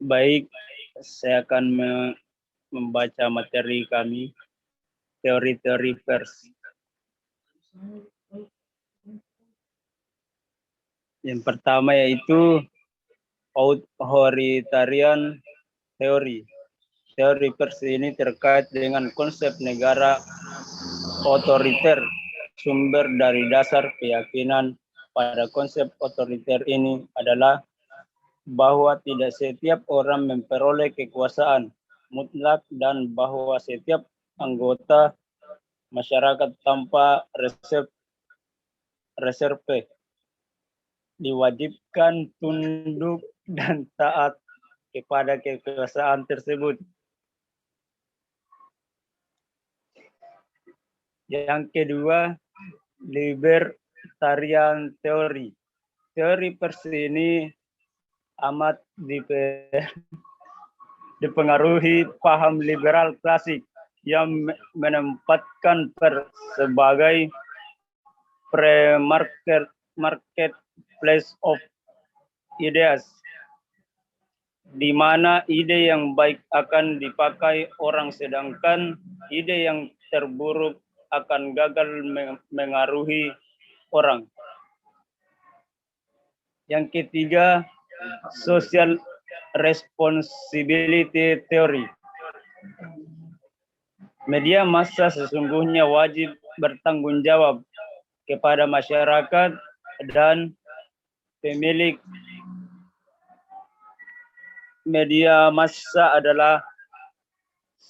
Baik, saya akan membaca materi kami, teori-teori pers. Yang pertama yaitu authoritarian teori. Teori pers ini terkait dengan konsep negara otoriter. Sumber dari dasar keyakinan pada konsep otoriter ini adalah bahwa tidak setiap orang memperoleh kekuasaan mutlak dan bahwa setiap anggota masyarakat tanpa reserve diwajibkan tunduk dan taat kepada kekuasaan tersebut. Yang kedua, libertarian teori. Teori pers ini amat dipengaruhi paham liberal klasik yang menempatkan pers sebagai marketplace of ideas, di mana ide yang baik akan dipakai orang sedangkan ide yang terburuk akan gagal mengaruhi orang. Yang ketiga, social responsibility theory. Media massa sesungguhnya wajib bertanggung jawab kepada masyarakat dan pemilik media massa adalah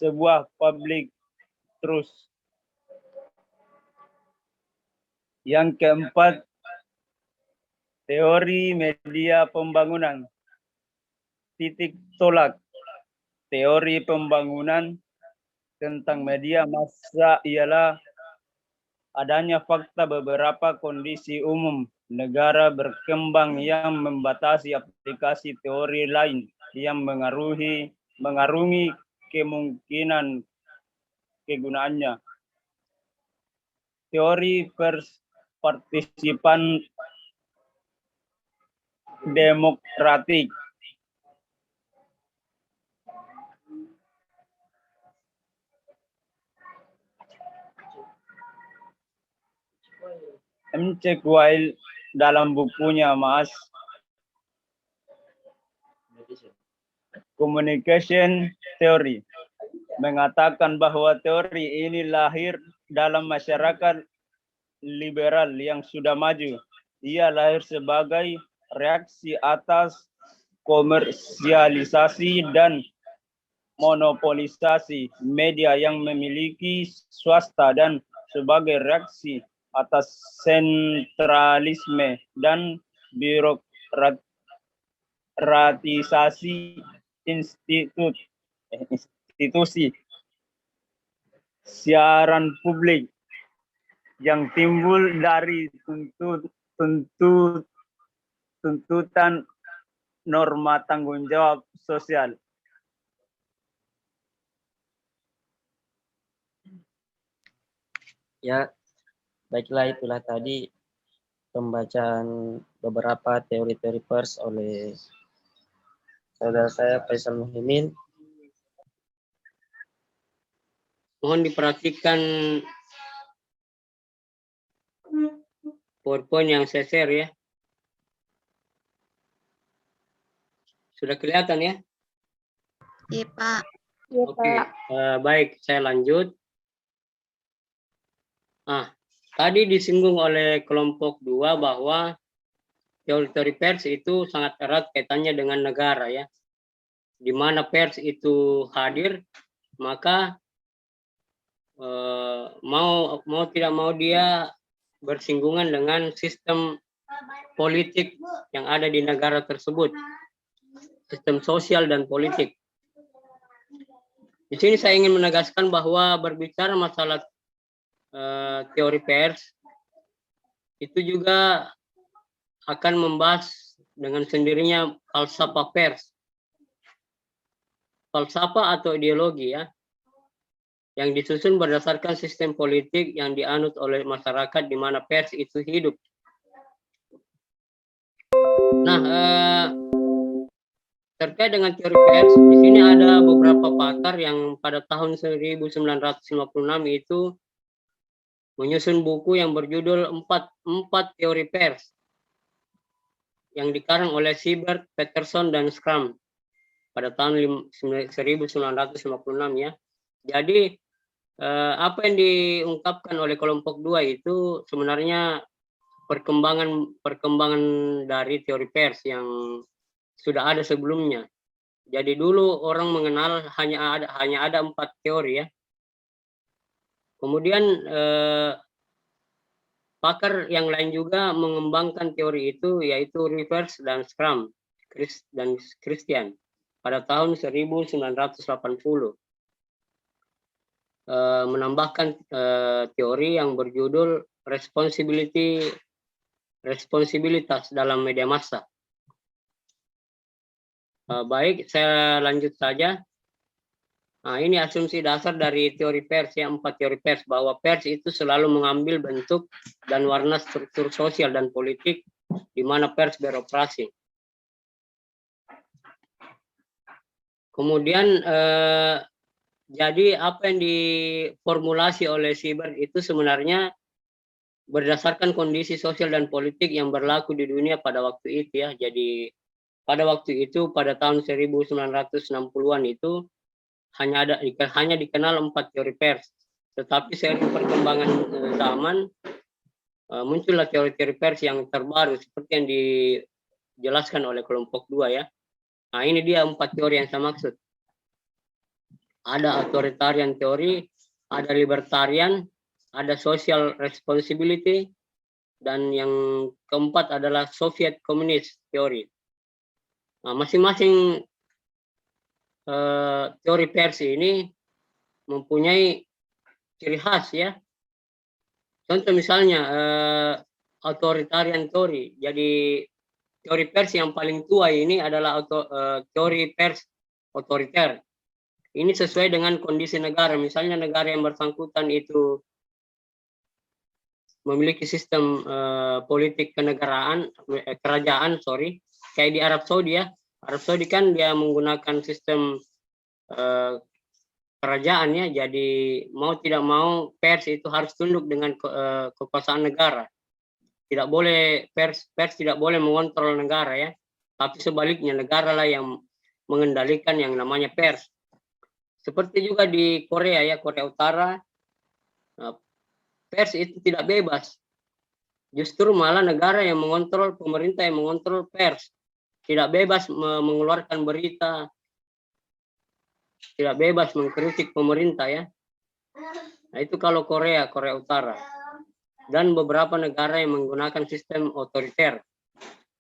sebuah public truth. Yang keempat, teori media pembangunan. Titik tolak teori pembangunan tentang media massa ialah adanya fakta beberapa kondisi umum negara berkembang yang membatasi aplikasi teori lain yang mengarungi kemungkinan kegunaannya. Teori partisipan demokratik. M.C. Quayle dalam bukunya Communication Theory mengatakan bahwa teori ini lahir dalam masyarakat liberal yang sudah maju. Ia lahir sebagai reaksi atas komersialisasi dan monopolisasi media yang memiliki swasta dan sebagai reaksi atas sentralisme dan birokratisasi institusi siaran publik yang timbul dari tuntutan norma tanggung jawab sosial. Ya, baiklah, itulah tadi pembacaan beberapa teori-teori pers oleh saudara saya Faisal Muhyiddin. Mohon diperhatikan PowerPoint yang saya share ya. Sudah kelihatan ya? Iya, Pak. Oke, baik, saya lanjut. Tadi disinggung oleh kelompok 2 bahwa teori-teori pers itu sangat erat kaitannya dengan negara ya. Di mana pers itu hadir, maka mau tidak mau dia bersinggungan dengan sistem politik yang ada di negara tersebut, sistem sosial dan politik. Di sini saya ingin menegaskan bahwa berbicara masalah teori pers itu juga akan membahas dengan sendirinya falsafah pers. Falsafah atau ideologi ya, yang disusun berdasarkan sistem politik yang dianut oleh masyarakat di mana pers itu hidup. Nah, terkait dengan teori pers, di sini ada beberapa pakar yang pada tahun 1956 itu menyusun buku yang berjudul empat teori pers yang dikarang oleh Siebert, Peterson, dan Schramm pada tahun 1956 ya. Jadi apa yang diungkapkan oleh kelompok 2 itu sebenarnya perkembangan dari teori pers yang sudah ada sebelumnya. Jadi dulu orang mengenal hanya ada 4 teori ya. Kemudian pakar yang lain juga mengembangkan teori itu, yaitu Rivers dan Schramm dan Christian pada tahun 1980. Menambahkan teori yang berjudul responsibilitas dalam media massa. Baik, saya lanjut saja. Nah, ini asumsi dasar dari teori pers ya, 4 teori pers, bahwa pers itu selalu mengambil bentuk dan warna struktur sosial dan politik di mana pers beroperasi. Kemudian jadi apa yang diformulasi oleh Siebert itu sebenarnya berdasarkan kondisi sosial dan politik yang berlaku di dunia pada waktu itu ya. Jadi pada waktu itu, pada tahun 1960-an itu hanya dikenal 4 teori pers. Tetapi seiring perkembangan zaman muncullah teori-teori pers yang terbaru seperti yang dijelaskan oleh kelompok 2 ya. Nah, ini dia 4 teori yang saya maksud. Ada authoritarian teori, ada libertarian, ada social responsibility, dan yang keempat adalah Soviet Communist teori. Nah, masing-masing teori pers ini mempunyai ciri khas ya. Contoh misalnya authoritarian teori. Jadi teori pers yang paling tua ini adalah teori pers otoriter. Ini sesuai dengan kondisi negara. Misalnya negara yang bersangkutan itu memiliki sistem politik kerajaan, kayak di Arab Saudi ya. Arab Saudi kan dia menggunakan sistem kerajaan ya, jadi mau tidak mau pers itu harus tunduk dengan kekuasaan negara. Tidak boleh pers tidak boleh mengontrol negara ya, tapi sebaliknya negara lah yang mengendalikan yang namanya pers. Seperti juga di Korea ya, Korea Utara, pers itu tidak bebas. Justru malah negara yang mengontrol, pemerintah yang mengontrol pers. Tidak bebas mengeluarkan berita, tidak bebas mengkritik pemerintah ya. Nah, itu kalau Korea Utara. Dan beberapa negara yang menggunakan sistem otoriter,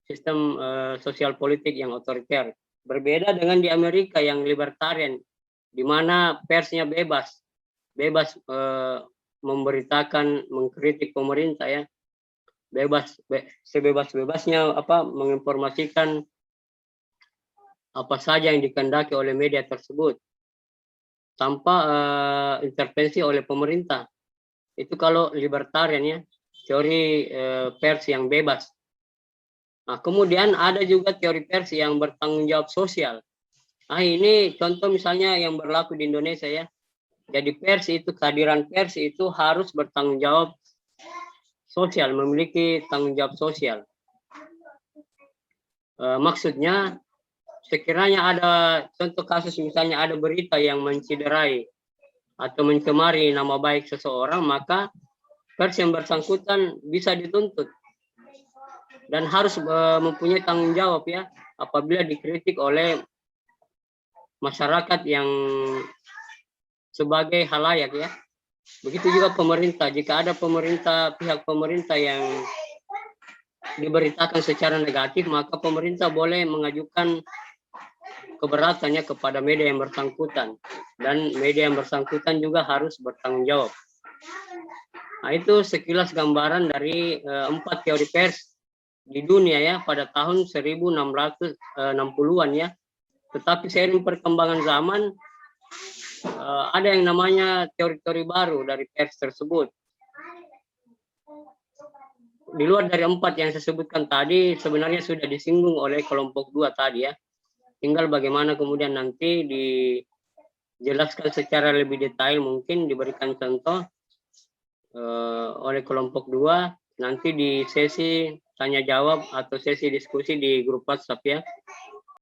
sistem sosial politik yang otoriter. Berbeda dengan di Amerika yang libertarian, di mana persnya bebas memberitakan, mengkritik pemerintah ya, sebebas-bebasnya menginformasikan apa saja yang dikehendaki oleh media tersebut tanpa intervensi oleh pemerintah. Itu kalau libertarian ya, teori pers yang bebas. Nah, kemudian ada juga teori pers yang bertanggung jawab sosial. Nah, ini contoh misalnya yang berlaku di Indonesia ya. Jadi kehadiran pers itu harus bertanggung jawab sosial, memiliki tanggung jawab sosial. Maksudnya sekiranya ada contoh kasus misalnya ada berita yang menciderai atau mencemari nama baik seseorang, maka pers yang bersangkutan bisa dituntut dan harus mempunyai tanggung jawab ya apabila dikritik oleh masyarakat yang sebagai halayak ya. Begitu juga pemerintah, jika ada pihak pemerintah yang diberitakan secara negatif, maka pemerintah boleh mengajukan keberatannya kepada media yang bersangkutan, dan media yang bersangkutan juga harus bertanggung jawab. Nah, itu sekilas gambaran dari 4 teori pers di dunia ya pada tahun 1660-an ya. Tetapi seiring perkembangan zaman ada yang namanya teori-teori baru dari pers tersebut. Di luar dari 4 yang saya sebutkan tadi, sebenarnya sudah disinggung oleh kelompok 2 tadi ya. Tinggal bagaimana kemudian nanti dijelaskan secara lebih detail, mungkin diberikan contoh oleh kelompok 2 nanti di sesi tanya jawab atau sesi diskusi di grup WhatsApp ya.